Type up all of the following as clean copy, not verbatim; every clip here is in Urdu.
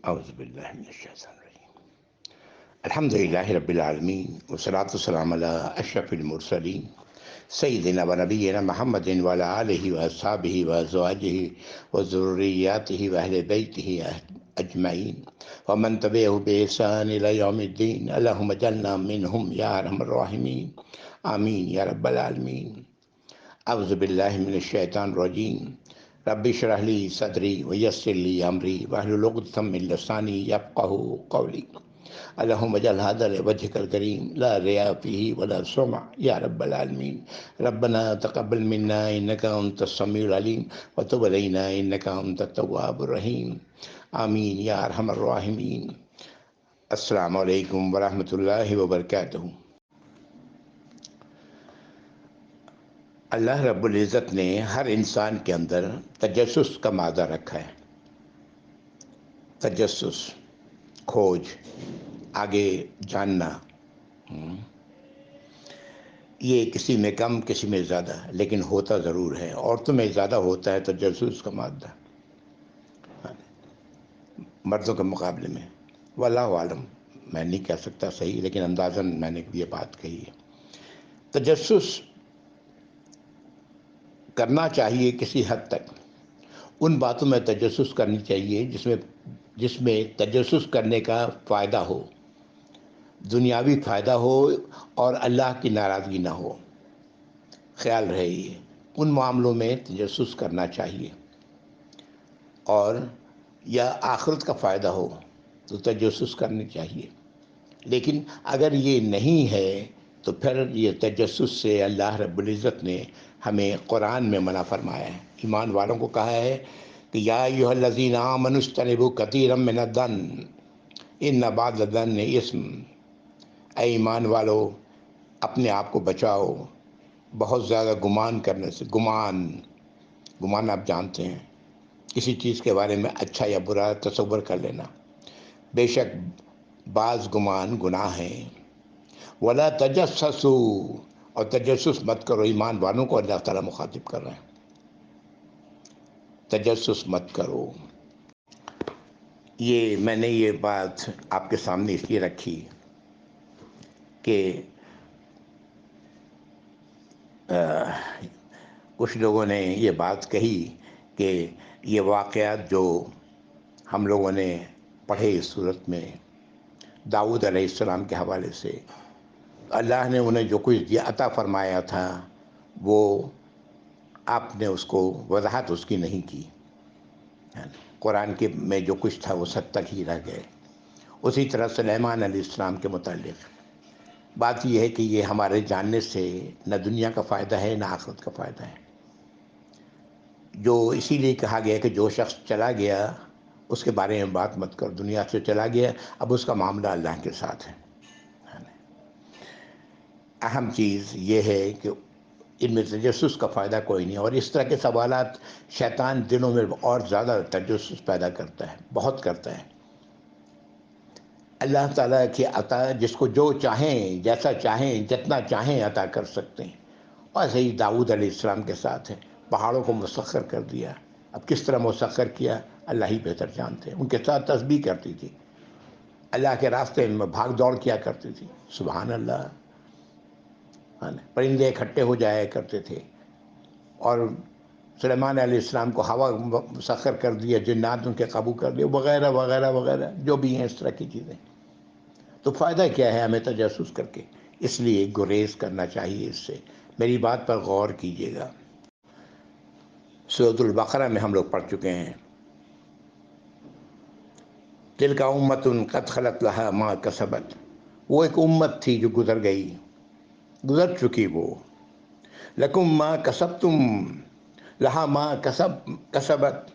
اعوذ باللہ من الشیطان الرجیم الحمد للہ رب العالمین والصلاة والسلام علی اشرف المرسلین سیدنا و نبینا محمد وعلی آلہ واصحابہ وازواجہ وذریاتہ واہل بیتہ اجمعین ومن تبعہ بإحسان الی یوم الدین اللہم اجعلنا منہم یا ارحم الراحمین آمین یا رب العالمین۔ اعوذ باللہ من الشیطان الرجیم رب اشرح لی صدری ویسر لی امری واحلل عقدۃ من لسانی یفقہوا قولی اللہم اجعل ھذا لوجہک الکریم لا ریاء فیہ ولا سمع یا رب العالمین۔ ربنا تقبل منا انک انت السمیع العلیم وتب علینا انک انت التواب الرحیم آمین یا ارحم الراحمین۔ السلام علیکم ورحمۃ اللہ وبرکاتہ۔ اللہ رب العزت نے ہر انسان کے اندر تجسس کا مادہ رکھا ہے۔ تجسس، کھوج، آگے جاننا، یہ کسی میں کم کسی میں زیادہ، لیکن ہوتا ضرور ہے۔ عورتوں میں زیادہ ہوتا ہے تجسس کا مادہ مردوں کے مقابلے میں، واللہ عالم۔ میں نہیں کہہ سکتا صحیح، لیکن اندازاً میں نے یہ بات کہی ہے۔ تجسس کرنا چاہیے کسی حد تک، ان باتوں میں تجسس کرنی چاہیے جس میں تجسس کرنے کا فائدہ ہو، دنیاوی فائدہ ہو اور اللہ کی ناراضگی نہ ہو۔ خیال رہے یہ، ان معاملوں میں تجسس کرنا چاہیے، اور یا آخرت کا فائدہ ہو تو تجسس کرنی چاہیے۔ لیکن اگر یہ نہیں ہے تو پھر یہ تجسس سے اللہ رب العزت نے ہمیں قرآن میں منع فرمایا ہے۔ ایمان والوں کو کہا ہے کہ یا ایھا الذین آمنوا اجتنبوا کثیرا من الظن ان بعض الظن اثم۔ اے ایمان والو، اپنے آپ کو بچاؤ بہت زیادہ گمان کرنے سے۔ گمان آپ جانتے ہیں، کسی چیز کے بارے میں اچھا یا برا تصور کر لینا۔ بے شک بعض گمان گناہ ہیں۔ ولا تجسسوا، اور تجسس مت کرو۔ ایمان والوں کو اللہ تعالیٰ مخاطب کر رہے ہیں، تجسس مت کرو۔ میں نے یہ بات آپ کے سامنے اس لیے رکھی کہ کچھ لوگوں نے یہ بات کہی کہ یہ واقعات جو ہم لوگوں نے پڑھے اس صورت میں داؤد علیہ السلام کے حوالے سے، اللہ نے انہیں جو کچھ دیا عطا فرمایا تھا، وہ آپ نے اس کو وضاحت اس کی نہیں کی۔ قرآن کے میں جو کچھ تھا وہ سب تک ہی رہ گئے۔ اسی طرح سلیمان علیہ السلام کے متعلق بات یہ ہے کہ یہ ہمارے جاننے سے نہ دنیا کا فائدہ ہے نہ آخرت کا فائدہ ہے۔ جو اسی لیے کہا گیا کہ جو شخص چلا گیا اس کے بارے میں بات مت کر، دنیا سے چلا گیا، اب اس کا معاملہ اللہ کے ساتھ ہے۔ اہم چیز یہ ہے کہ ان میں تجسس کا فائدہ کوئی نہیں، اور اس طرح کے سوالات شیطان دلوں میں اور زیادہ تجسس پیدا کرتا ہے، بہت کرتا ہے۔ اللہ تعالیٰ کی عطا جس کو جو چاہیں، جیسا چاہیں، جتنا چاہیں عطا کر سکتے ہیں۔ ویسے ہی داؤد علیہ السلام کے ساتھ ہے، پہاڑوں کو مسخر کر دیا۔ اب کس طرح مسخر کیا اللہ ہی بہتر جانتے ہیں۔ ان کے ساتھ تسبیح کرتی تھی، اللہ کے راستے میں بھاگ دوڑ کیا کرتی تھی، سبحان اللہ۔ پرندے اکٹھے ہو جایا کرتے تھے، اور سلیمان علیہ السلام کو ہوا مسخر کر دیا، جنات ان کے قابو کر دیا، وغیرہ وغیرہ وغیرہ جو بھی ہیں اس طرح کی چیزیں۔ تو فائدہ کیا ہے ہمیں تجسس کر کے؟ اس لیے گریز کرنا چاہیے اس سے۔ میری بات پر غور کیجیے گا۔ سورۃ البقرہ میں ہم لوگ پڑھ چکے ہیں، تلک امۃ قد خلت لہا ما کسبت۔ وہ ایک امت تھی جو گزر گئی، گزر چکی وہ۔ لکم ما کسبتم لہا ما کسبت،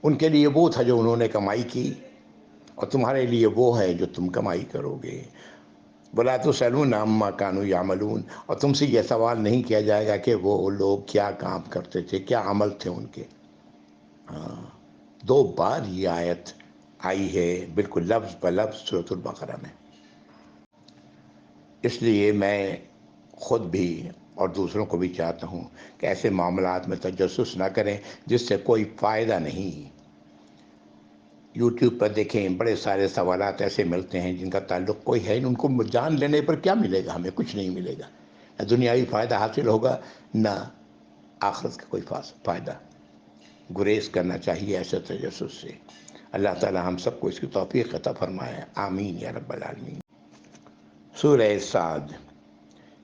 ان کے لیے وہ تھا جو انہوں نے کمائی کی، اور تمہارے لیے وہ ہے جو تم کمائی کرو گے۔ ولا تسألون عما كانوا يعملون، اور تم سے یہ سوال نہیں کیا جائے گا کہ وہ لوگ کیا کام کرتے تھے، کیا عمل تھے ان کے۔ 2 بار یہ آیت آئی ہے، بالکل لفظ بلفظ سورۃ البقرہ میں۔ اس لیے میں خود بھی اور دوسروں کو بھی چاہتا ہوں کہ ایسے معاملات میں تجسس نہ کریں جس سے کوئی فائدہ نہیں۔ یوٹیوب پر دیکھیں، بڑے سارے سوالات ایسے ملتے ہیں جن کا تعلق کوئی ہے، ان کو جان لینے پر کیا ملے گا؟ ہمیں کچھ نہیں ملے گا، نہ دنیاوی فائدہ حاصل ہوگا نہ آخرت کا کوئی فائدہ۔ گریز کرنا چاہیے ایسے تجسس سے۔ اللہ تعالی ہم سب کو اس کی توفیق عطا فرمائے، آمین یا رب العالمین۔ سورہ صاد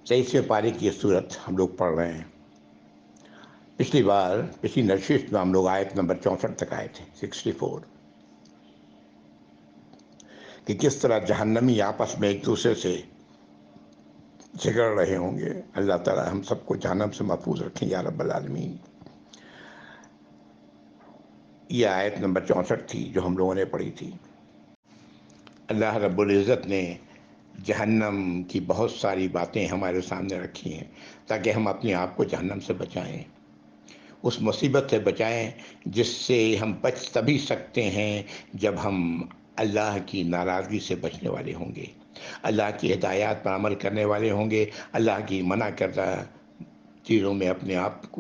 23ویں پارے کی یہ صورت ہم لوگ پڑھ رہے ہیں۔ پچھلی نشست میں ہم لوگ آیت نمبر 64 تک آئے تھے، 64، کہ کس طرح جہنمی آپس میں ایک دوسرے سے جھگڑ رہے ہوں گے۔ اللہ تعالی ہم سب کو جہنم سے محفوظ رکھیں یا رب العالمین۔ یہ آیت نمبر 64 تھی جو ہم لوگوں نے پڑھی تھی۔ اللہ رب العزت نے جہنم کی بہت ساری باتیں ہمارے سامنے رکھی ہیں تاکہ ہم اپنے آپ کو جہنم سے بچائیں، اس مصیبت سے بچائیں جس سے ہم بچ تبھی سکتے ہیں جب ہم اللہ کی ناراضگی سے بچنے والے ہوں گے، اللہ کی ہدایات پر عمل کرنے والے ہوں گے، اللہ کی منع کردہ چیزوں میں اپنے آپ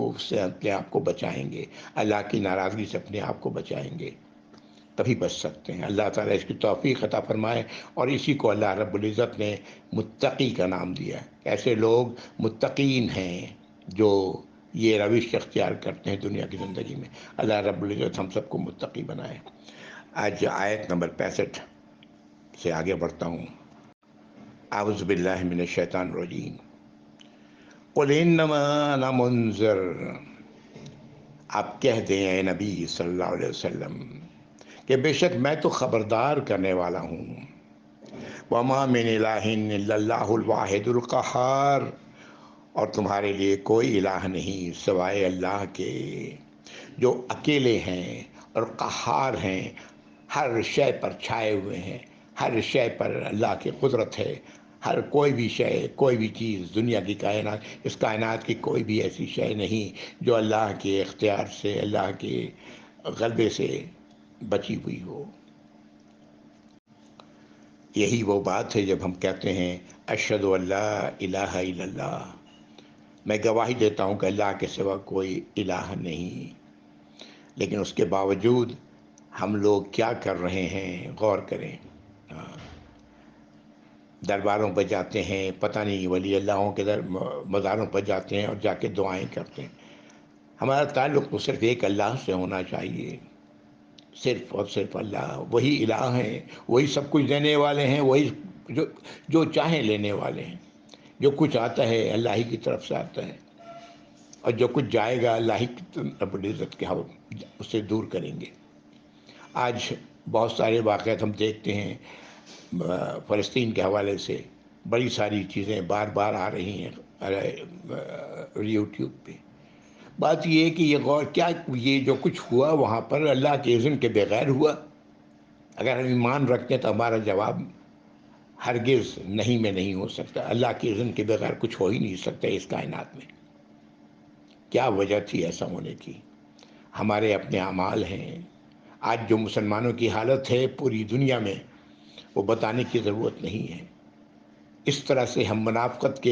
کو بچائیں گے، اللہ کی ناراضگی سے اپنے آپ کو بچائیں گے، تبھی بچ سکتے ہیں۔ اللہ تعالیٰ اس کی توفیق عطا فرمائے، اور اسی کو اللہ رب العزت نے متقی کا نام دیا۔ ایسے لوگ متقین ہیں جو یہ روش اختیار کرتے ہیں دنیا کی زندگی میں۔ اللہ رب العزت ہم سب کو متقی بنائے۔ آج آیت نمبر 65 سے آگے بڑھتا ہوں۔ اعوذ باللہ من الشیطان الرجیم۔ قل انما انا منذر، آپ کہہ دیں اے نبی صلی اللہ علیہ وسلم کہ بے شک میں تو خبردار کرنے والا ہوں۔ وما من الہ الا اللہ الواحد القہار، اور تمہارے لیے کوئی الہ نہیں سوائے اللہ کے جو اکیلے ہیں اور قہار ہیں، ہر شے پر چھائے ہوئے ہیں، ہر شے پر اللہ کی قدرت ہے۔ ہر کوئی بھی شے، کوئی بھی چیز، دنیا کی کائنات، اس کائنات کی کوئی بھی ایسی شے نہیں جو اللہ کے اختیار سے، اللہ کے غلبے سے بچی ہوئی ہو۔ یہی وہ بات ہے جب ہم کہتے ہیں اشہد ان لا الہ الا اللہ، میں گواہی دیتا ہوں کہ اللہ کے سوا کوئی الہ نہیں، لیکن اس کے باوجود ہم لوگ کیا کر رہے ہیں؟ غور کریں۔ درباروں پہ جاتے ہیں، پتہ نہیں ولی اللہوں کے مزاروں پر جاتے ہیں اور جا کے دعائیں کرتے ہیں۔ ہمارا تعلق تو صرف ایک اللہ سے ہونا چاہیے، صرف اور صرف اللہ، وہی الہ ہیں، وہی سب کچھ دینے والے ہیں، وہی جو چاہیں لینے والے ہیں۔ جو کچھ آتا ہے اللہ ہی کی طرف سے آتا ہے، اور جو کچھ جائے گا اللہ ہی کی رب العزت کے اسے دور کریں گے۔ آج بہت سارے واقعات ہم دیکھتے ہیں فلسطین کے حوالے سے، بڑی ساری چیزیں بار بار آ رہی ہیں یوٹیوب پہ۔ بات یہ ہے کہ یہ جو کچھ ہوا وہاں پر اللہ کے اذن کے بغیر ہوا؟ اگر ہم ایمان رکھتے ہیں تو ہمارا جواب ہرگز نہیں میں نہیں ہو سکتا۔ اللہ کے اذن کے بغیر کچھ ہو ہی نہیں سکتا اس کائنات میں۔ کیا وجہ تھی ایسا ہونے کی؟ ہمارے اپنے اعمال ہیں۔ آج جو مسلمانوں کی حالت ہے پوری دنیا میں، وہ بتانے کی ضرورت نہیں ہے۔ اس طرح سے ہم منافقت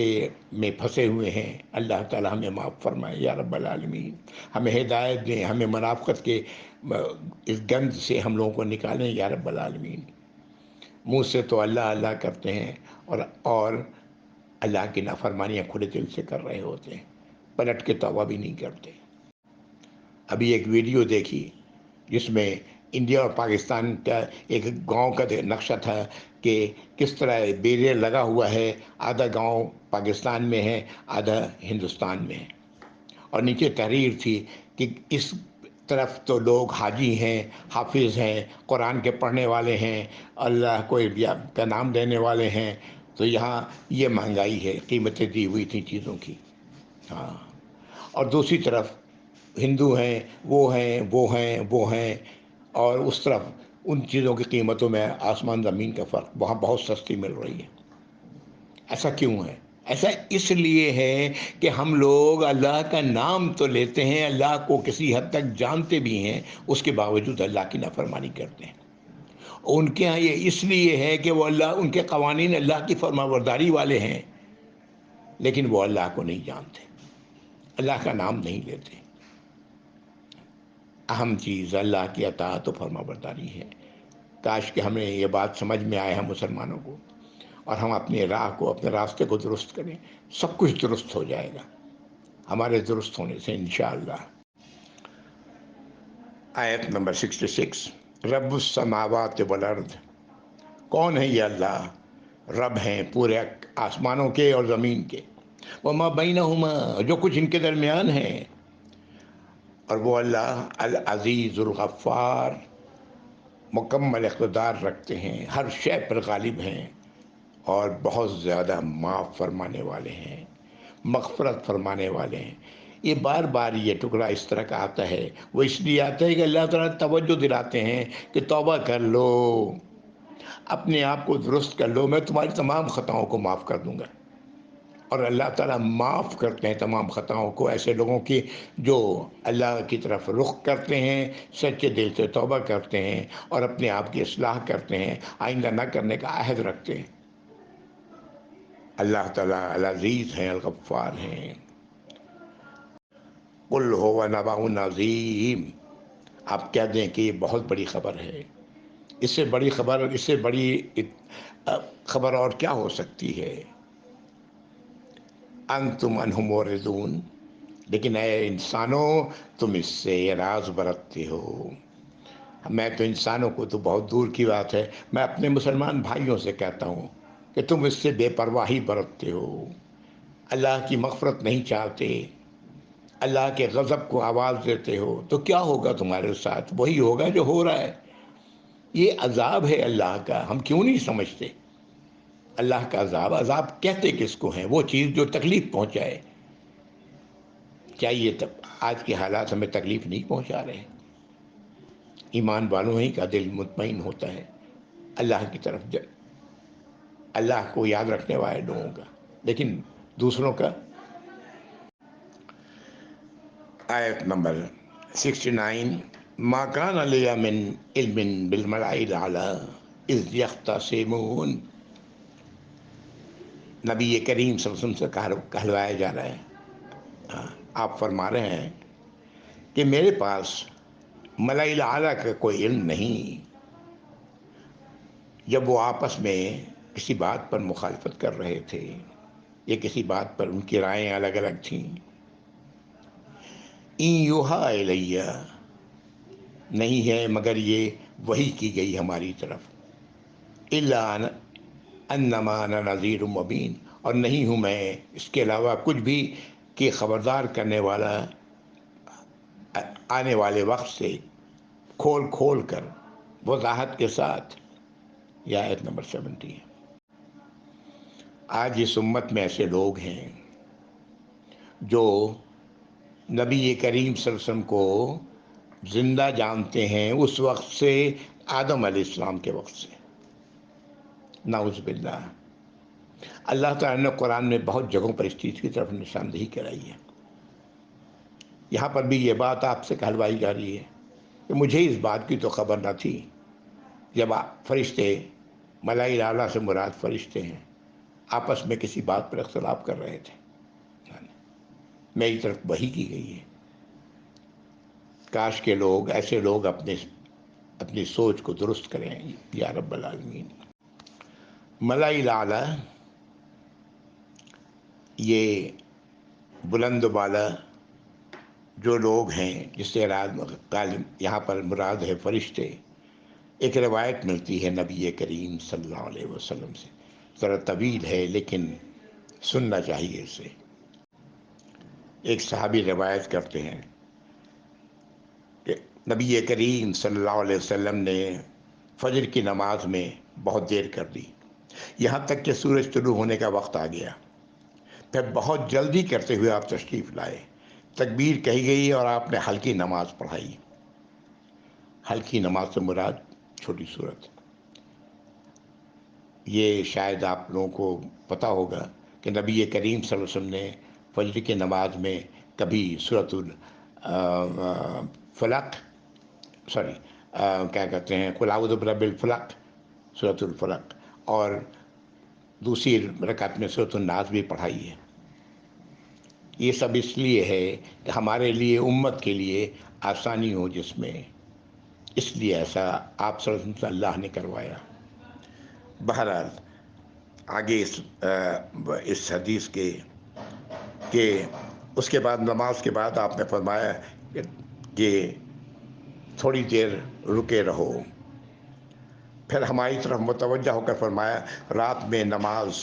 میں پھنسے ہوئے ہیں۔ اللہ تعالی ہمیں معاف فرمائے یا رب العالمین، ہمیں ہدایت دیں، ہمیں منافقت کے اس گند سے ہم لوگوں کو نکالیں یا رب العالمین۔ منہ سے تو اللہ اللہ کرتے ہیں اور اللہ کی نافرمانیاں کھلے دل سے کر رہے ہوتے ہیں، پلٹ کے توبہ بھی نہیں کرتے۔ ابھی ایک ویڈیو دیکھی جس میں انڈیا اور پاکستان کا ایک گاؤں کا نقشہ تھا کہ کس طرح بیریئر لگا ہوا ہے، آدھا گاؤں پاکستان میں ہے، آدھا ہندوستان میں ہے، اور نیچے تحریر تھی کہ اس طرف تو لوگ حاجی ہیں، حافظ ہیں، قرآن کے پڑھنے والے ہیں، اللہ کو کا نام لینے والے ہیں، تو یہاں یہ مہنگائی ہے، قیمتیں دی ہوئی تھیں چیزوں کی۔ ہاں، اور دوسری طرف ہندو ہیں، وہ ہیں، اور اس طرف ان چیزوں کی قیمتوں میں آسمان زمین کا فرق، وہاں بہت سستی مل رہی ہے۔ ایسا کیوں ہے؟ ایسا اس لیے ہے کہ ہم لوگ اللہ کا نام تو لیتے ہیں، اللہ کو کسی حد تک جانتے بھی ہیں، اس کے باوجود اللہ کی نافرمانی کرتے ہیں۔ ان کے ہاں یہ اس لیے ہے کہ وہ ان کے قوانین اللہ کی فرمانبرداری والے ہیں، لیکن وہ اللہ کو نہیں جانتے، اللہ کا نام نہیں لیتے۔ اہم چیز اللہ کی اطاعت و فرما برداری ہے۔ کاش کہ ہمیں یہ بات سمجھ میں آئے ہم مسلمانوں کو، اور ہم اپنی راہ کو، اپنے راستے کو درست کریں، سب کچھ درست ہو جائے گا ہمارے درست ہونے سے انشاءاللہ۔ آیت نمبر 66، رب السماوات والارض، کون ہے یہ اللہ؟ رب ہیں پورے آسمانوں کے اور زمین کے، وما بینہما، جو کچھ ان کے درمیان ہے، اور وہ اللہ العزیز الغفار، مکمل اقتدار رکھتے ہیں، ہر شے پر غالب ہیں، اور بہت زیادہ معاف فرمانے والے ہیں، مغفرت فرمانے والے ہیں۔ یہ بار بار یہ ٹکڑا اس طرح کا آتا ہے، وہ اس لیے آتا ہے کہ اللہ تعالیٰ توجہ دلاتے ہیں کہ توبہ کر لو، اپنے آپ کو درست کر لو، میں تمہاری تمام خطاؤں کو معاف کر دوں گا۔ اور اللہ تعالیٰ معاف کرتے ہیں تمام خطاؤں کو ایسے لوگوں کی جو اللہ کی طرف رخ کرتے ہیں، سچے دل سے توبہ کرتے ہیں، اور اپنے آپ کی اصلاح کرتے ہیں، آئندہ نہ کرنے کا عہد رکھتے ہیں۔ اللہ تعالیٰ العزیز ہیں، الغفار ہیں۔ قل هو نبأ عظیم، آپ کہہ دیں کہ یہ بہت بڑی خبر ہے، اس سے بڑی خبر، اس سے بڑی خبر اور کیا ہو سکتی ہے؟ انتم عنہ معرضون، لیکن اے انسانوں تم اس سے اعراض برتتے ہو۔ میں تو انسانوں کو تو بہت دور کی بات ہے، میں اپنے مسلمان بھائیوں سے کہتا ہوں کہ تم اس سے بے پرواہی برتتے ہو، اللہ کی مغفرت نہیں چاہتے، اللہ کے غضب کو آواز دیتے ہو، تو کیا ہوگا تمہارے ساتھ؟ وہی ہوگا جو ہو رہا ہے۔ یہ عذاب ہے اللہ کا، ہم کیوں نہیں سمجھتے؟ اللہ کا عذاب، عذاب کہتے کس کو ہیں؟ وہ چیز جو تکلیف پہنچائے۔ کیا یہ آج کے حالات ہمیں تکلیف نہیں پہنچا رہے؟ ایمان والوں ہی کا دل مطمئن ہوتا ہے اللہ کی طرف، اللہ کو یاد رکھنے والے لوگوں کا، لیکن دوسروں کا۔ آیت نمبر 69، ما کان لی من علم بالملأ الاعلی اذ یختصمون، نبی کریم صلی اللہ علیہ وسلم سے کہلوایا جا رہا ہے، آپ فرما رہے ہیں کہ میرے پاس ملأ الاعلی کا کوئی علم نہیں، جب وہ آپس میں کسی بات پر مخالفت کر رہے تھے یا کسی بات پر ان کی رائیں الگ الگ تھیں۔ این یوحا الیہ، نہیں ہے مگر یہ وحی کی گئی ہماری طرف، الا انما انا نذیر مبین، اور نہیں ہوں میں اس کے علاوہ کچھ بھی کہ خبردار کرنے والا آنے والے وقت سے کھول کھول کر وضاحت کے ساتھ۔ یہ آیت نمبر 70 ہے۔ آج اس امت میں ایسے لوگ ہیں جو نبی کریم صلی اللہ علیہ وسلم کو زندہ جانتے ہیں اس وقت سے، آدم علیہ السلام کے وقت سے، نعوذ باللہ۔ اللہ تعالیٰ نے قرآن میں بہت جگہوں پر اس چیز کی طرف نشاندہی کرائی ہے۔ یہاں پر بھی یہ بات آپ سے کہلوائی جا رہی ہے کہ مجھے اس بات کی تو خبر نہ تھی، جب فرشتے، ملائکہ اعلیٰ سے مراد فرشتے ہیں، آپس میں کسی بات پر اختلاف کر رہے تھے، میری طرف وحی کی گئی ہے۔ کاش کے لوگ، ایسے لوگ اپنی سوچ کو درست کریں یا رب العالمین۔ ملائکہ اعلیٰ یہ بلند و بالا جو لوگ ہیں، جس سے یہاں پر مراد ہے فرشتے۔ ایک روایت ملتی ہے نبی کریم صلی اللہ علیہ وسلم سے، ذرا طویل ہے لیکن سننا چاہیے اسے۔ ایک صحابی روایت کرتے ہیں کہ نبی کریم صلی اللہ علیہ وسلم نے فجر کی نماز میں بہت دیر کر دی، یہاں تک کہ سورج طلوع ہونے کا وقت آ گیا، پھر بہت جلدی کرتے ہوئے آپ تشریف لائے، تکبیر کہی گئی اور آپ نے ہلکی نماز پڑھائی۔ ہلکی نماز سے مراد چھوٹی سورت۔ یہ شاید آپ لوگوں کو پتہ ہوگا کہ نبی کریم صلی اللہ علیہ وسلم نے فجر کی نماز میں کبھی سورۃ الفلق، کیا کہتے ہیں، قل اعوذ برب الفلق، سورۃ الفلق، اور دوسری رکعت میں سورۃ الناس بھی پڑھائی ہے۔ یہ سب اس لیے ہے کہ ہمارے لیے، امت کے لیے آسانی ہو جس میں، اس لیے ایسا آپ صلی اللہ علیہ وسلم سے اللہ نے کروایا۔ بہرحال آگے اس حدیث کے کہ اس کے بعد نماز کے بعد آپ نے فرمایا کہ تھوڑی دیر رکے رہو، پھر ہماری طرف متوجہ ہو کر فرمایا رات میں نماز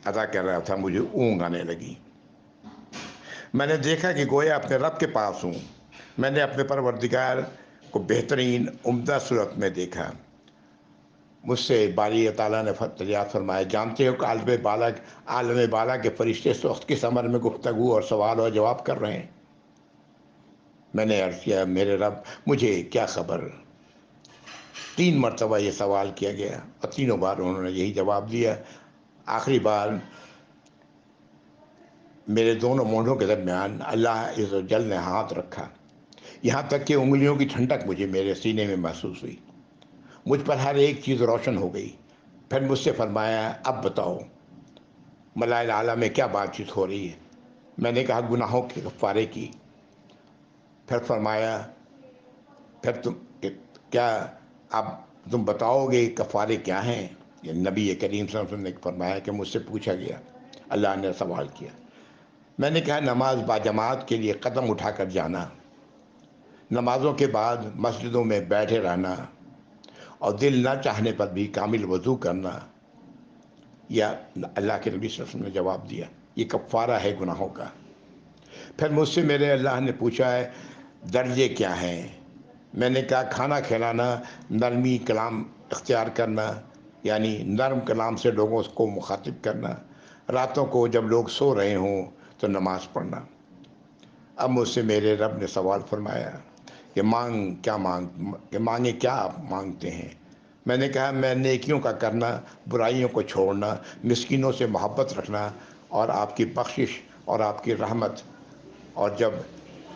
ادا کر رہا تھا، مجھے اونگ آنے لگی، میں نے دیکھا کہ گویا اپنے رب کے پاس ہوں، میں نے اپنے پروردگار کو بہترین عمدہ صورت میں دیکھا۔ مجھ سے باری تعالیٰ نے دریافت فرمایا جانتے ہو کہ عالم بالا کے فرشتے اس وقت کس امر میں گفتگو اور سوال اور جواب کر رہے ہیں؟ میں نے عرض کیا میرے رب مجھے کیا خبر۔ 3 مرتبہ یہ سوال کیا گیا اور تینوں بار انہوں نے یہی جواب دیا۔ آخری بار میرے دونوں مونڈھوں کے درمیان اللہ عز و جل نے ہاتھ رکھا، یہاں تک کہ انگلیوں کی ٹھنڈک مجھے میرے سینے میں محسوس ہوئی، مجھ پر ہر ایک چیز روشن ہو گئی۔ پھر مجھ سے فرمایا اب بتاؤ ملائل اعلیٰ میں کیا بات چیت ہو رہی ہے؟ میں نے کہا گناہوں کے کفارے کی۔ پھر فرمایا پھر کیا اب تم بتاؤ گے کفارے کیا ہیں؟ یہ نبی کریم صلی اللہ علیہ وسلم نے فرمایا کہ مجھ سے پوچھا گیا، اللہ نے سوال کیا۔ میں نے کہا نماز باجماعت کے لیے قدم اٹھا کر جانا، نمازوں کے بعد مسجدوں میں بیٹھے رہنا اور دل نہ چاہنے پر بھی کامل وضو کرنا، یا اللہ کے نبی صلی اللہ علیہ وسلم نے جواب دیا یہ کفارہ ہے گناہوں کا۔ پھر مجھ سے میرے اللہ نے پوچھا ہے درجے کیا ہیں؟ میں نے کہا کھانا کھلانا، نرمی کلام اختیار کرنا یعنی نرم کلام سے لوگوں کو مخاطب کرنا، راتوں کو جب لوگ سو رہے ہوں تو نماز پڑھنا۔ اب مجھ سے میرے رب نے سوال فرمایا کہ مانگے کیا آپ مانگتے ہیں؟ میں نے کہا میں نیکیوں کا کرنا، برائیوں کو چھوڑنا، مسکینوں سے محبت رکھنا اور آپ کی بخشش اور آپ کی رحمت، اور جب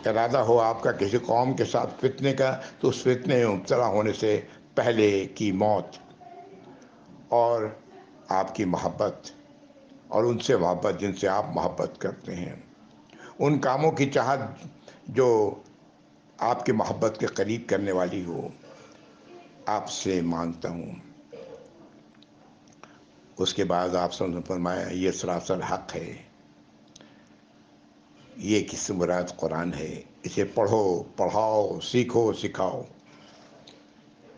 ارادہ ہو آپ کا کسی قوم کے ساتھ فتنے کا تو اس فتنے میں مبتلا ہونے سے پہلے کی موت، اور آپ کی محبت اور ان سے محبت جن سے آپ محبت کرتے ہیں، ان کاموں کی چاہت جو آپ کی محبت کے قریب کرنے والی ہو، آپ سے مانگتا ہوں۔ اس کے بعد آپ صلی اللہ علیہ وسلم نے فرمایا یہ سراسر حق ہے، یہ کس مراد قرآن ہے، اسے پڑھو پڑھاؤ سیکھو سکھاؤ۔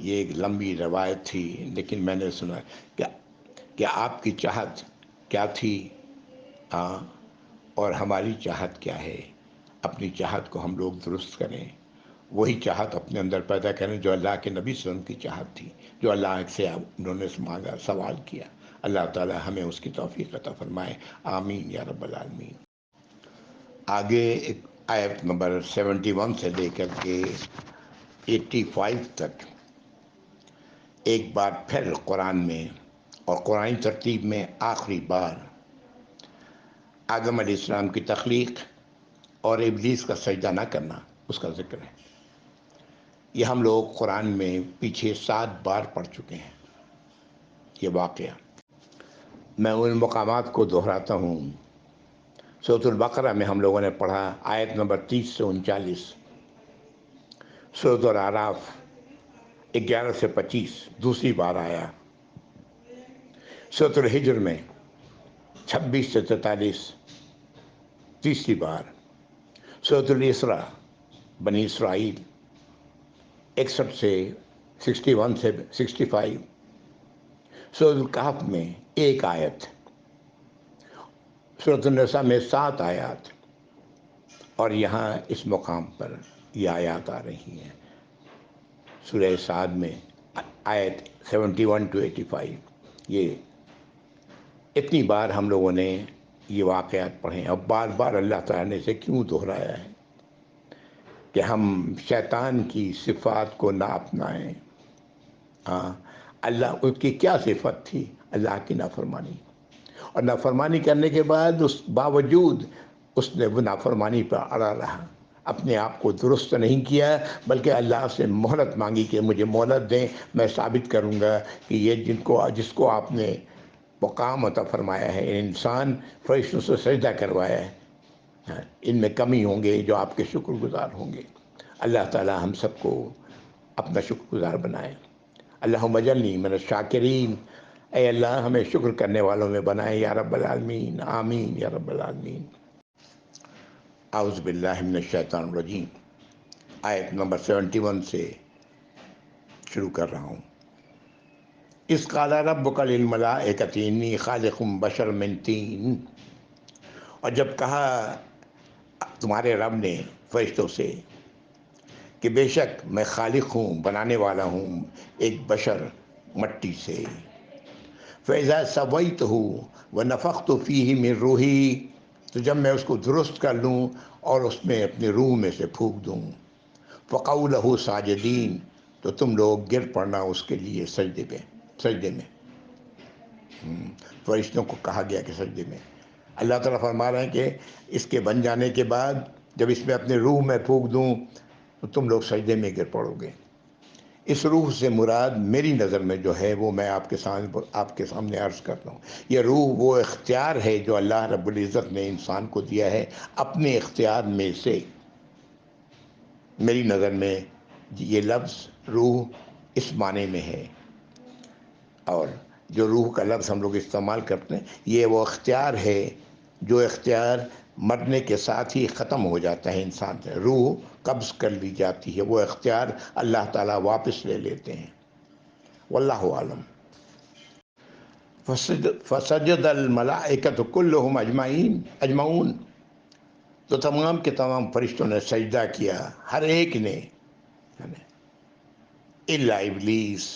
یہ ایک لمبی روایت تھی لیکن میں نے سنا کہ آپ کی چاہت کیا تھی اور ہماری چاہت کیا ہے۔ اپنی چاہت کو ہم لوگ درست کریں، وہی چاہت اپنے اندر پیدا کریں جو اللہ کے نبی صلی اللہ علیہ وسلم کی چاہت تھی، جو اللہ سے انہوں نے مانگا سوال کیا۔ اللہ تعالی ہمیں اس کی توفیق عطا فرمائے، آمین یا رب العالمین۔ آگے آیت نمبر 71 سے لے کر کے 85 تک ایک بار پھر قرآن میں اور قرآن ترتیب میں آخری بار آدم علیہ السلام کی تخلیق اور ابلیس کا سجدہ نہ کرنا اس کا ذکر ہے۔ یہ ہم لوگ قرآن میں پیچھے 7 بار پڑھ چکے ہیں یہ واقعہ۔ میں ان مقامات کو دہراتا ہوں۔ سورۃ البقرہ میں ہم لوگوں نے پڑھا آیت نمبر 30 سے 39، سورۃ الاعراف 11 سے 25 دوسری بار آیا، سورۃ الحجر میں 26 سے 43 تیسری بار، سورۃ الاسراء بنی اسرائیل 61 سے 61 سے 65، سورۃ الکہف میں 1 آیت، سورۃ النساء میں 7 آیات، اور یہاں اس مقام پر یہ آیات آ رہی ہیں سورہ صاد میں آیت 71 to 85۔ یہ اتنی بار ہم لوگوں نے یہ واقعات پڑھے، اب بار بار اللہ تعالیٰ نے اسے کیوں دہرایا ہے کہ ہم شیطان کی صفات کو نہ اپنائیں۔ اللہ اس کی کیا صفت تھی؟ اللہ کی نافرمانی، اور نافرمانی کرنے کے بعد اس باوجود اس نے وہ نافرمانی پر اڑا رہا، اپنے آپ کو درست نہیں کیا بلکہ اللہ سے مہلت مانگی کہ مجھے مہلت دیں، میں ثابت کروں گا کہ یہ جس کو آپ نے مقام عطا فرمایا ہے، انسان فرشتوں سے سجدہ کروایا ہے، ان میں کمی ہوں گے جو آپ کے شکر گزار ہوں گے۔ اللہ تعالی ہم سب کو اپنا شکر گزار بنائے. اللہم اجعلنی من الشاکرین، اے اللہ ہمیں شکر کرنے والوں میں بنائے یا رب العالمین، آمین یا رب العالمین. اعوذ باللہ من الشیطان الرجیم. آیت نمبر 71 سے شروع کر رہا ہوں. اذ قال ربک للملائکۃ انی خالق بشر من طین. اور جب کہا تمہارے رب نے فرشتوں سے کہ بے شک میں خالق ہوں، بنانے والا ہوں ایک بشر مٹی سے. فَإِذَا سَوَيْتُهُ وَنَفَخْتُ فِيهِ مِن رُوحِي، تو جب میں اس کو درست کر لوں اور اس میں اپنے روح میں سے پھونک دوں. فَقَعُوا لَهُ سَاجِدِينَ، تو تم لوگ گر پڑنا اس کے لیے سجدے میں. فرشتوں کو کہا گیا کہ سجدے میں. اللہ تعالیٰ فرما رہے ہیں کہ اس کے بن جانے کے بعد جب اس میں اپنے روح میں پھونک دوں تو تم لوگ سجدے میں گر پڑو گے. اس روح سے مراد میری نظر میں جو ہے وہ میں آپ کے سامنے عرض کرتا ہوں. یہ روح وہ اختیار ہے جو اللہ رب العزت نے انسان کو دیا ہے اپنے اختیار میں سے. میری نظر میں یہ لفظ روح اس معنی میں ہے، اور جو روح کا لفظ ہم لوگ استعمال کرتے ہیں یہ وہ اختیار ہے جو اختیار مرنے کے ساتھ ہی ختم ہو جاتا ہے. انسان سے روح قبض کر لی جاتی ہے، وہ اختیار اللہ تعالیٰ واپس لے لیتے ہیں. واللہ عالم. فسجد الملائکۃ کلہم اجمعون، تو تمام کے تمام فرشتوں نے سجدہ کیا، ہر ایک نے، الا ابلیس،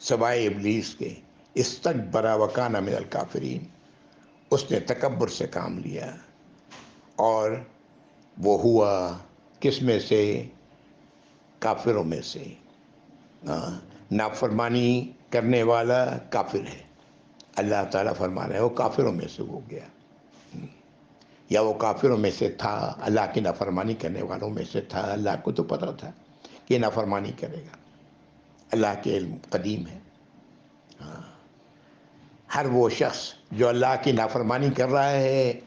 سوائے ابلیس کے. استکبر وکان من الکافرین، اس نے تکبر سے کام لیا اور وہ ہوا کس میں سے؟ کافروں میں سے. نافرمانی کرنے والا کافر ہے. اللہ تعالیٰ فرما رہے ہیں وہ کافروں میں سے ہو گیا، یا وہ کافروں میں سے تھا، اللہ کی نافرمانی کرنے والوں میں سے تھا. اللہ کو تو پتہ تھا کہ یہ نافرمانی کرے گا، اللہ کے علم قدیم ہے. ہر وہ شخص جو اللہ کی نافرمانی کر رہا ہے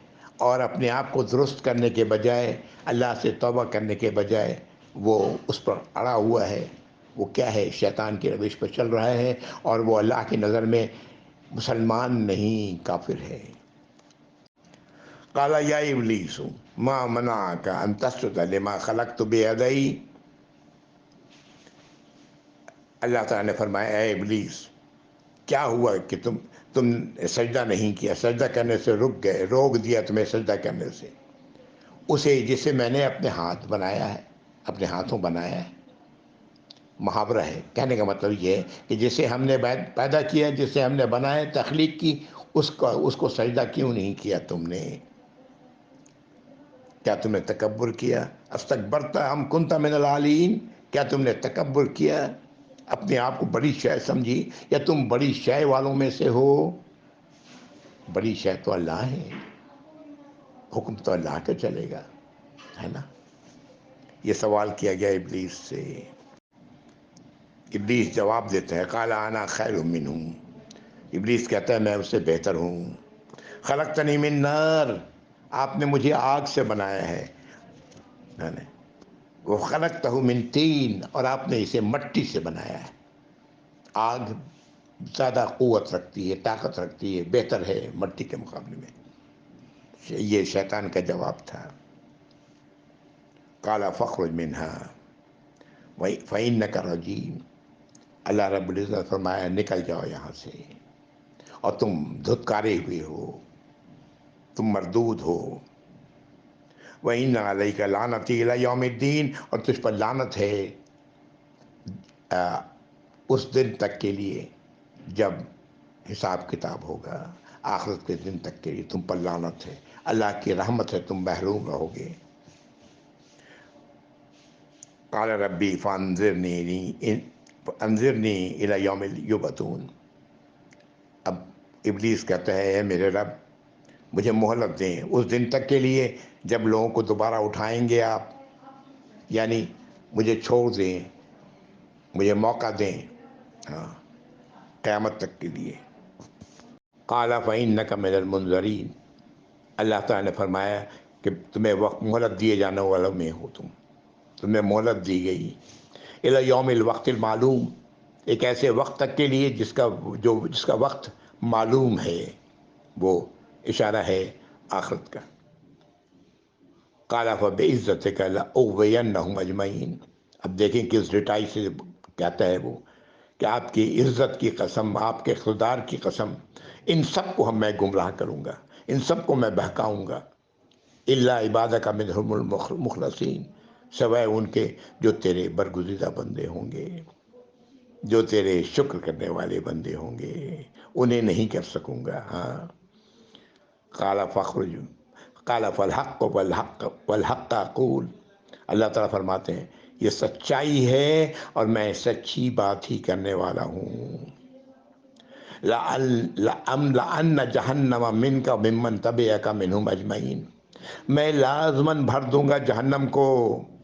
اور اپنے آپ کو درست کرنے کے بجائے، اللہ سے توبہ کرنے کے بجائے وہ اس پر اڑا ہوا ہے، وہ کیا ہے؟ شیطان کی روش پر چل رہا ہے، اور وہ اللہ کی نظر میں مسلمان نہیں، کافر ہے. قال یا ابلیس ما منعک ان تسجد لما خلقت بیدی. اللہ تعالیٰ نے فرمایا اے ابلیس، کیا ہوا کہ تم سجدہ نہیں کیا، سجدہ کرنے سے رک گئے، روک دیا تمہیں سجدہ کرنے سے اسے جسے میں نے اپنے ہاتھ بنایا ہے، اپنے ہاتھوں بنایا ہے. محاورہ ہے، کہنے کا مطلب یہ ہے کہ جسے ہم نے پیدا کیا، جسے ہم نے بنایا، تخلیق کی، اس کو سجدہ کیوں نہیں کیا تم نے؟ کیا تم نے تکبر کیا؟ استکبرت ام کنت من العالین، کیا تم نے تکبر کیا، اپنے آپ کو بڑی شے سمجھی، یا تم بڑی شے والوں میں سے ہو؟ بڑی شے تو اللہ ہے، حکم تو اللہ کا چلے گا، ہے نا. یہ سوال کیا گیا ابلیس سے. ابلیس جواب دیتا ہے قال انا خیر منہ، ابلیس کہتا ہے میں اس سے بہتر ہوں. خلقتنی من نار، آپ نے مجھے آگ سے بنایا ہے. وہ خلقتہ من طین، اور آپ نے اسے مٹی سے بنایا ہے. آگ زیادہ قوت رکھتی ہے، طاقت رکھتی ہے، بہتر ہے مٹی کے مقابلے میں. یہ شیطان کا جواب تھا. قال فاخرج منها فإنك رجیم. اللہ رب العزت فرمایا نکل جاؤ یہاں سے، اور تم دھتکارے ہوئے ہو، تم مردود ہو. وَإِنَّ عَلَيْكَ لَعْنَتِي إِلَى يَوْمِ الدِّينِ، اور تجھ پر لعنت ہے اس دن تک کے لیے جب حساب کتاب ہوگا. آخرت کے دن تک کے لیے تم پر لعنت ہے، اللہ کی رحمت ہے، تم محروم رہو گے. قال ربی فانظرنی الی یوم یبعثون. اب ابلیس کہتا ہے اے میرے رب مجھے مہلت دیں اس دن تک کے لیے جب لوگوں کو دوبارہ اٹھائیں گے آپ، یعنی مجھے چھوڑ دیں، مجھے موقع دیں قیامت تک کے لیے. قال فإنک من المنظرین، اللہ تعالیٰ نے فرمایا کہ تمہیں وقت مہلت دیے جانے والوں میں ہو تم. تمہیں مہلت دی گئی الی یوم الوقت المعلوم، ایک ایسے وقت تک کے لیے جس کا وقت معلوم ہے، وہ اشارہ ہے آخرت کا۔ قال فبعزتک لأغوینہم اجمعین، اب دیکھیں کس ڈٹائی سے کہتا ہے وہ کہ آپ کی عزت کی قسم، آپ کے اقتدار کی قسم، ان سب کو میں گمراہ کروں گا، ان سب کو میں بہکاؤں گا، الا عبادک منہم المخلصین، سوائے ان کے جو تیرے برگزیدہ بندے ہوں گے، جو تیرے شکر کرنے والے بندے ہوں گے، انہیں نہیں کر سکوں گا۔ ہاں، قال فاخرج قال فالحق والحق اقول، اللہ تعالیٰ فرماتے ہیں یہ سچائی ہے اور میں سچی بات ہی کرنے والا ہوں۔ لَأَمْلَأَنَّ جَهَنَّمَ مِنْكَ وَمِمَّنْ تَبِعَكَ مِنْهُمْ أَجْمَعِينَ، میں لازماً بھر دوں گا جہنم کو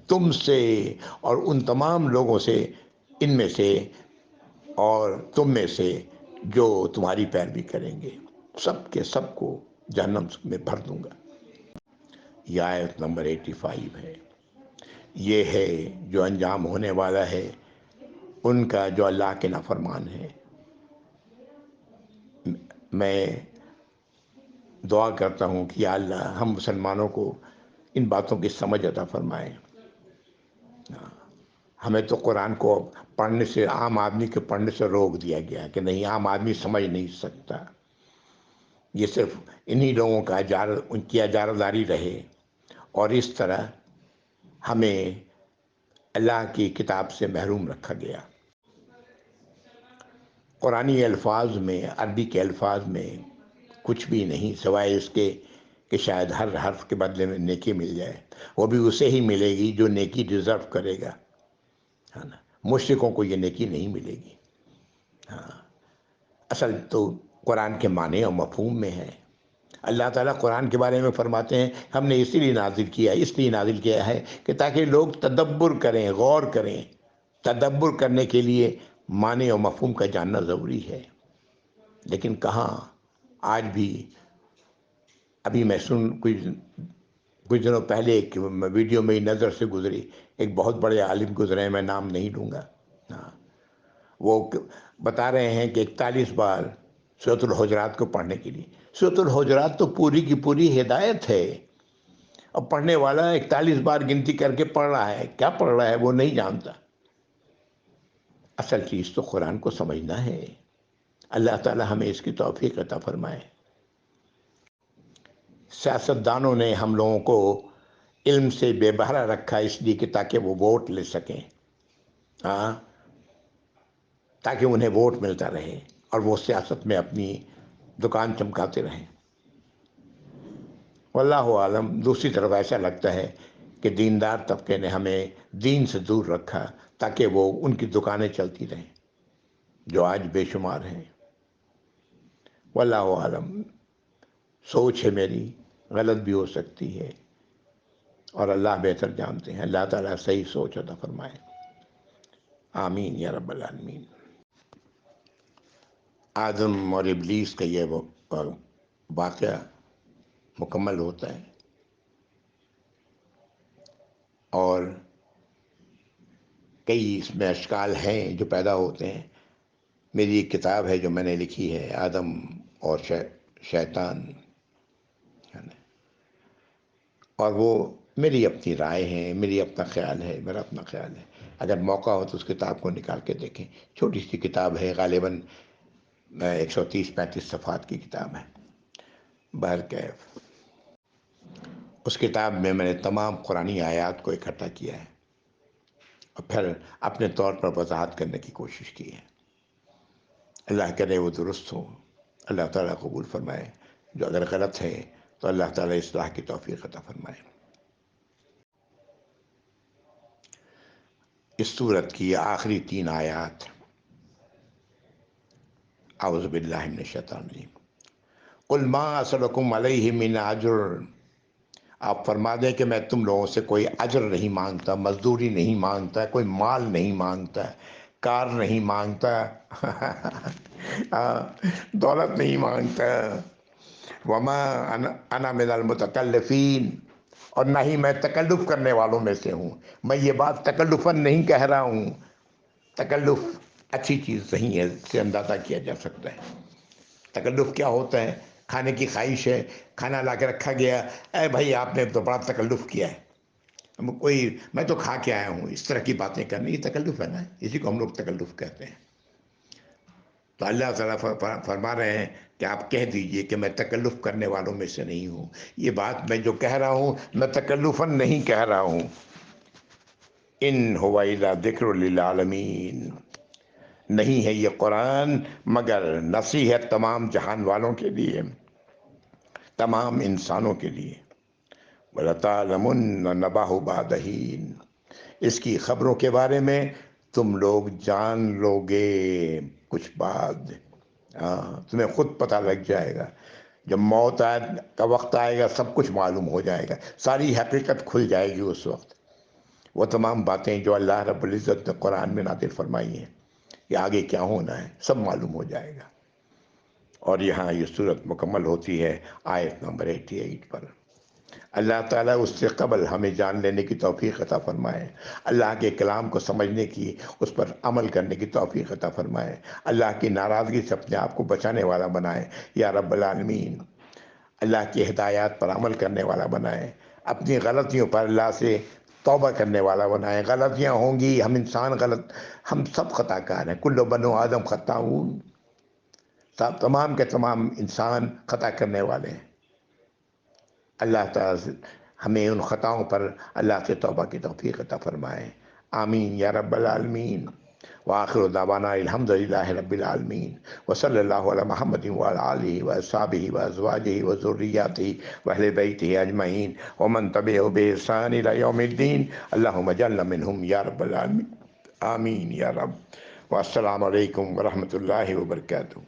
تم سے اور ان تمام لوگوں سے، ان میں سے اور تم میں سے جو تمہاری پیروی کریں گے، سب کے سب کو جہنم میں بھر دوں گا۔ یہ آیت نمبر 85 ہے۔ یہ ہے جو انجام ہونے والا ہے ان کا جو اللہ کے نافرمان ہے۔ میں دعا کرتا ہوں کہ یا اللہ ہم مسلمانوں کو ان باتوں کی سمجھ عطا فرمائے۔ ہمیں تو قرآن کو پڑھنے سے، عام آدمی کے پڑھنے سے روک دیا گیا کہ نہیں، عام آدمی سمجھ نہیں سکتا، یہ صرف انہی لوگوں کا ان کی اجارہ داری رہے، اور اس طرح ہمیں اللہ کی کتاب سے محروم رکھا گیا۔ قرآنی الفاظ میں، عربی کے الفاظ میں کچھ بھی نہیں سوائے اس کے کہ شاید ہر حرف کے بدلے میں نیکی مل جائے، وہ بھی اسے ہی ملے گی جو نیکی ڈیزرو کرے گا، ہے نا۔ مشرکوں کو یہ نیکی نہیں ملے گی۔ ہاں، اصل تو قرآن کے معنی اور مفہوم میں ہے۔ اللہ تعالیٰ قرآن کے بارے میں فرماتے ہیں ہم نے اسی لیے نازل کیا ہے کہ تاکہ لوگ تدبر کریں، غور کریں۔ تدبر کرنے کے لیے معنی اور مفہوم کا جاننا ضروری ہے، لیکن کہاں آج بھی۔ ابھی میں کچھ دنوں پہلے ایک ویڈیو میری نظر سے گزری، ایک بہت بڑے عالم گزرے ہیں، میں نام نہیں لوں گا۔ ہاں، وہ بتا رہے ہیں کہ 41 بار سورۃ الحجرات کو پڑھنے کے لیے۔ سورۃ الحجرات تو پوری کی پوری ہدایت ہے، اور پڑھنے والا 41 بار گنتی کر کے پڑھ رہا ہے، کیا پڑھ رہا ہے وہ نہیں جانتا۔ اصل چیز تو قرآن کو سمجھنا ہے۔ اللہ تعالی ہمیں اس کی توفیق عطا فرمائے۔ سیاستدانوں نے ہم لوگوں کو علم سے بے بہرا رکھا اس لیے کہ تاکہ وہ ووٹ لے سکیں، ہاں، تاکہ انہیں ووٹ ملتا رہے اور وہ سیاست میں اپنی دکان چمکاتے رہیں۔ واللہ عالم، دوسری طرف ایسا لگتا ہے کہ دیندار طبقے نے ہمیں دین سے دور رکھا تاکہ وہ ان کی دکانیں چلتی رہیں، جو آج بے شمار ہیں۔ واللہ عالم، سوچ ہے میری، غلط بھی ہو سکتی ہے، اور اللہ بہتر جانتے ہیں۔ اللہ تعالیٰ صحیح سوچ عطا فرمائے، آمین یا رب العالمین۔ آدم اور ابلیس کا یہ واقعہ مکمل ہوتا ہے، اور کئی اس میں اشکال ہیں جو پیدا ہوتے ہیں۔ میری ایک کتاب ہے جو میں نے لکھی ہے، آدم اور شیطان، اور وہ میری اپنی رائے ہے، میری اپنا خیال ہے، میرا اپنا خیال ہے۔ اگر موقع ہو تو اس کتاب کو نکال کے دیکھیں، چھوٹی سی کتاب ہے، غالباً 130-135 صفحات کی کتاب ہے۔ بہرکیف اس کتاب میں نے تمام قرآنی آیات کو اکٹھا کیا ہے اور پھر اپنے طور پر وضاحت کرنے کی کوشش کی ہے۔ اللہ کرے وہ درست ہو، اللہ تعالیٰ قبول فرمائے، جو اگر غلط ہے تو اللہ تعالیٰ اصلاح کی توفیق عطا فرمائے۔ اس سورت کی آخری 3 آیات، اعوذ باللہ من الشیطان الرجیم، قل ما اسألکم علیہ من اجر، آپ فرما دیں کہ میں تم لوگوں سے کوئی اجر نہیں مانگتا، مزدوری نہیں مانگتا، کوئی مال نہیں مانگتا، کار نہیں مانگتا، دولت نہیں مانگتا۔ وما انا من المتکلفین، اور نہ ہی میں تکلف کرنے والوں میں سے ہوں. میں یہ بات تکلفاً نہیں کہہ رہا ہوں. تکلف اچھی چیز نہیں ہے، اس سے اندازہ کیا جا سکتا ہے. تکلف کیا ہوتا ہے؟ کھانے کی خواہش ہے، کھانا لا کے رکھا گیا، اے بھائی آپ نے تو بڑا تکلف کیا ہے، میں تو کھا کے آیا ہوں، اس طرح کی باتیں کرنا یہ تکلف ہے نا، اسی کو ہم لوگ تکلف کہتے ہیں. تو اللہ تعالیٰ فرما رہے ہیں کہ آپ کہہ دیجئے کہ میں تکلف کرنے والوں میں سے نہیں ہوں. یہ بات میں جو کہہ رہا ہوں میں تکلفاً نہیں کہہ رہا ہوں. ان ہوا الا ذکر للعالمین، نہیں ہے یہ قرآن مگر نصیحت تمام جہان والوں کے لیے، تمام انسانوں کے لیے. وَلَتَعْلَمُنَّ نَبَأَهُ بَعْدَ حِينٍ، اس کی خبروں کے بارے میں تم لوگ جان لو گے کچھ بعد. تمہیں خود پتہ لگ جائے گا، جب موت کا وقت آئے گا سب کچھ معلوم ہو جائے گا، ساری حقیقت کھل جائے گی اس وقت. وہ تمام باتیں جو اللہ رب العزت نے قرآن میں نازل فرمائی ہیں کہ آگے کیا ہونا ہے سب معلوم ہو جائے گا. اور یہاں یہ صورت مکمل ہوتی ہے آیت نمبر 88 پر. اللہ تعالیٰ اس سے قبل ہمیں جان لینے کی توفیق عطا فرمائے، اللہ کے کلام کو سمجھنے کی، اس پر عمل کرنے کی توفیق عطا فرمائے، اللہ کی ناراضگی سے اپنے آپ کو بچانے والا بنائے یا رب العالمین. اللہ کی ہدایات پر عمل کرنے والا بنائے، اپنی غلطیوں پر اللہ سے توبہ کرنے والا بنائے. غلطیاں ہوں گی، ہم انسان ہم سب خطا کار ہیں. کل بنو آدم خطاؤن، تمام کے تمام انسان خطا کرنے والے ہیں. اللہ تعالیٰ ہمیں ان خطاؤں پر اللہ سے توبہ کی توفیق عطا فرمائے. آمین یا رب العالمین. وآخر دعوانا الحمدللہ رب العالمین، وصلی اللہ علی محمد وعلی آلہ واصحابہ وازواجہ وذریاتہ واہل بیتہ اجمعین ومن تبعہم بإحسان الی یوم الدین. اللہم اجعلنا منہم یا رب العالمین. آمین یا رب. والسلام علیکم ورحمۃ اللہ وبرکاتہ.